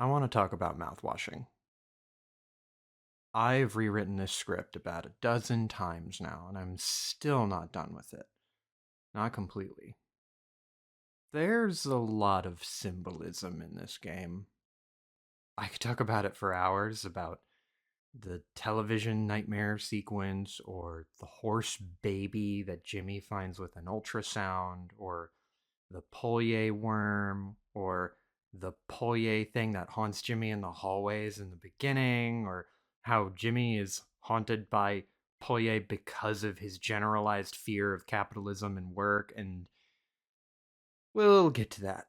I want to talk about mouthwashing. I've rewritten this script about a dozen times now, and I'm still not done with it. Not completely. There's a lot of symbolism in this game. I could talk about it for hours about the television nightmare sequence, or the horse baby that Jimmy finds with an ultrasound, or the Polye worm, or the Polye thing that haunts Jimmy in the hallways in the beginning, or how Jimmy is haunted by Polye because of his generalized fear of capitalism and work, and we'll get to that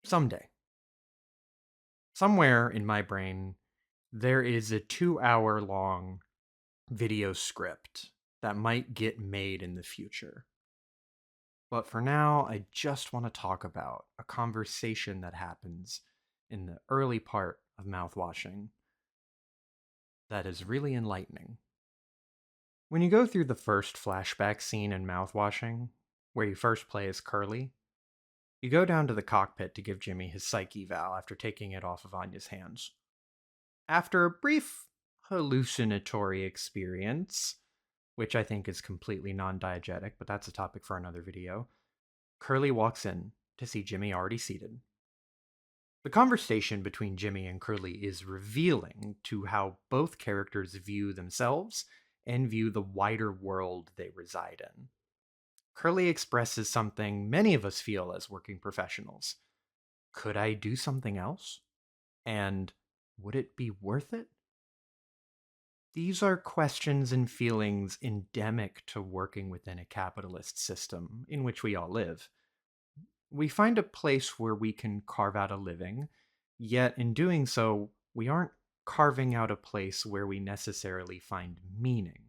someday. Somewhere in my brain, there is a 2 hour long video script that might get made in the future. But for now, I just want to talk about a conversation that happens in the early part of mouthwashing that is really enlightening. When you go through the first flashback scene in mouthwashing, where you first play as Curly, you go down to the cockpit to give Jimmy his psych eval after taking it off of Anya's hands. After a brief hallucinatory experience, which I think is completely non diegetic, but that's a topic for another video, Curly walks in to see Jimmy already seated. The conversation between Jimmy and Curly is revealing to how both characters view themselves and view the wider world they reside in. Curly expresses something many of us feel as working professionals. Could I do something else? And would it be worth it? These are questions and feelings endemic to working within a capitalist system in which we all live. We find a place where we can carve out a living, yet in doing so, we aren't carving out a place where we necessarily find meaning.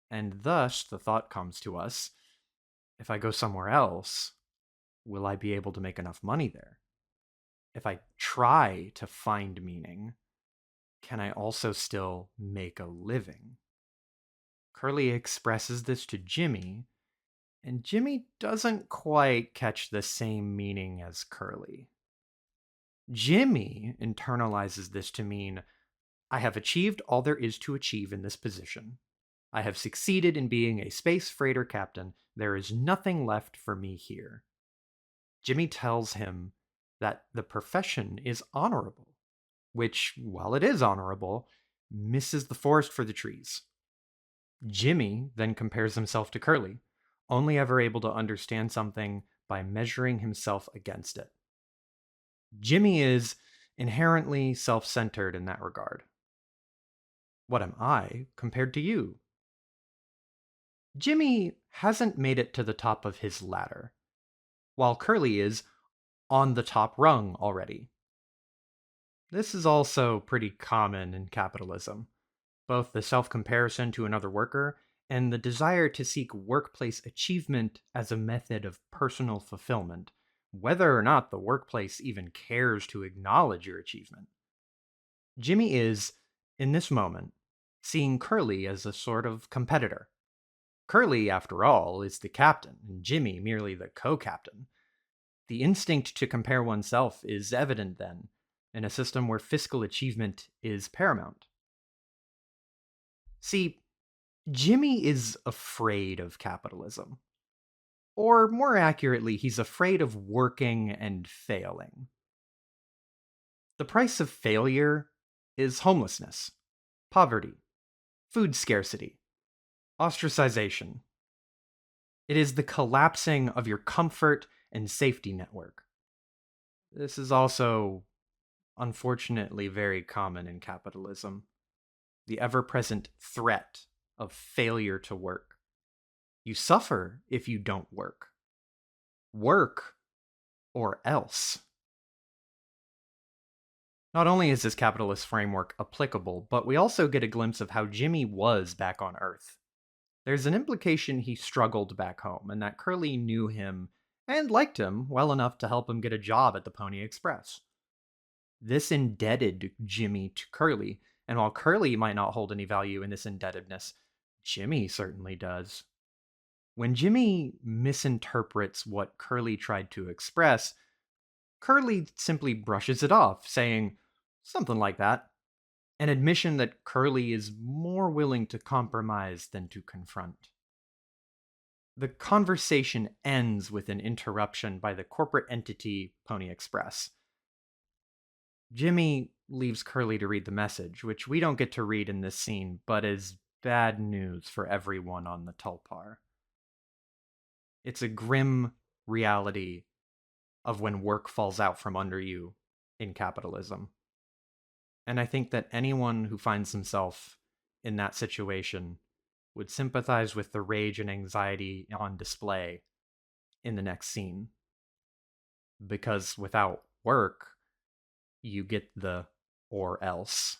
And thus, the thought comes to us, if I go somewhere else, will I be able to make enough money there? If I try to find meaning, can I also still make a living? Curly expresses this to Jimmy, and Jimmy doesn't quite catch the same meaning as Curly. Jimmy internalizes this to mean, I have achieved all there is to achieve in this position. I have succeeded in being a space freighter captain. There is nothing left for me here. Jimmy tells him that the profession is honorable, which, while it is honorable, misses the forest for the trees. Jimmy then compares himself to Curly, only ever able to understand something by measuring himself against it. Jimmy is inherently self centered in that regard. What am I compared to you? Jimmy hasn't made it to the top of his ladder, while Curly is on the top rung already. This is also pretty common in capitalism, both the self comparison to another worker and the desire to seek workplace achievement as a method of personal fulfillment, whether or not the workplace even cares to acknowledge your achievement. Jimmy is, in this moment, seeing Curly as a sort of competitor. Curly, after all, is the captain, and Jimmy merely the co captain. The instinct to compare oneself is evident then, in a system where fiscal achievement is paramount. See, Jimmy is afraid of capitalism. Or more accurately, he's afraid of working and failing. The price of failure is homelessness, poverty, food scarcity, ostracization. It is the collapsing of your comfort and safety network. This is also, unfortunately, very common in capitalism. The ever present threat of failure to work. You suffer if you don't work. Work or else. Not only is this capitalist framework applicable, but we also get a glimpse of how Jimmy was back on Earth. There's an implication he struggled back home, and that Curly knew him and liked him well enough to help him get a job at the Pony Express. This indebted Jimmy to Curly, and while Curly might not hold any value in this indebtedness, Jimmy certainly does. When Jimmy misinterprets what Curly tried to express, Curly simply brushes it off, saying something like that, an admission that Curly is more willing to compromise than to confront. The conversation ends with an interruption by the corporate entity Pony Express. Jimmy leaves Curly to read the message, which we don't get to read in this scene, but is bad news for everyone on the Tulpar. It's a grim reality of when work falls out from under you in capitalism. And I think that anyone who finds himself in that situation would sympathize with the rage and anxiety on display in the next scene. Because without work, you get the or else